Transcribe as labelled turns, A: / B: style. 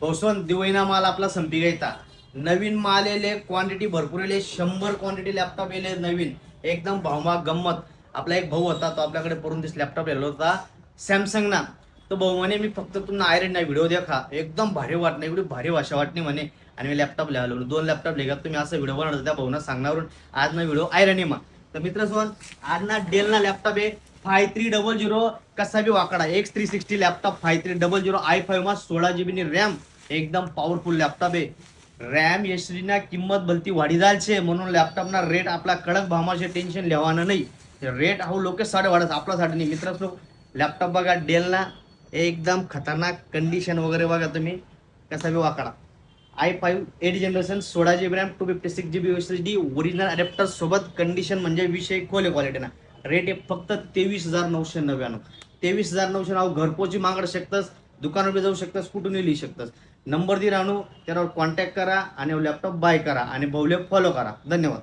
A: पावसाळ्यात दिवाळीना माल आपला संपी घ्यायचा. नवीन माल येले, क्वांटिटी भरपूर येले, 100 क्वांटिटी लॅपटॉप येले नवीन, एकदम भावमाग गंमत. आपला एक भाऊ होता, तो आपल्याकडे पडून दिस लॅपटॉप लिहिला होता सॅमसंग ना. तो भाऊ म्हणे मी फक्त तुम्हाला आयरन नाही व्हिडिओ देखा, एकदम भारी वाटणे, एवढी भारी भाषा वाटणे म्हणे. आणि मी लॅपटॉप लिहायला 2 लॅपटॉप लिहा तुम्ही असं व्हिडिओ बनवलं त्या भाऊना सांगण्यावरून आज ना व्हिडिओ आयरन मा. तर मित्र आज ना डेल ना लॅपटॉप आहे 5300, कसा बी वाकडा X360 लॅपटॉप 5300 i5 मा 16 GB नी रॅम, एकदम पॉवरफुल लॅपटॉप आहे. रॅम एसडी ना किंमत भलती वाढी जायचे, म्हणून लॅपटॉप ना रेट आपला कडक भावाचे टेन्शन लेवाना नाही. रेट हा लोक साडे वाढत आपल्यासाठी नाही. मित्रांनो लॅपटॉप बघा डेल ना, एकदम खतरनाक कंडिशन वगैरे बघा तुम्ही, कसा बी वाकडा. i5 8 generation 16 GB RAM 256 GB SSD original adapter सोबत, कंडिशन म्हणजे विषय खोले क्वालिटी ना. रेट आहे फक्त 23,999. 23,999 घरपोची मागड शकतस, दुकानावर बी जाऊ शकतस, कुठूनही लिहू शकतस. नंबर दे राहणू, त्यावर कॉन्टॅक्ट करा आणि लॅपटॉप बाय करा आणि भाऊले फॉलो करा. धन्यवाद.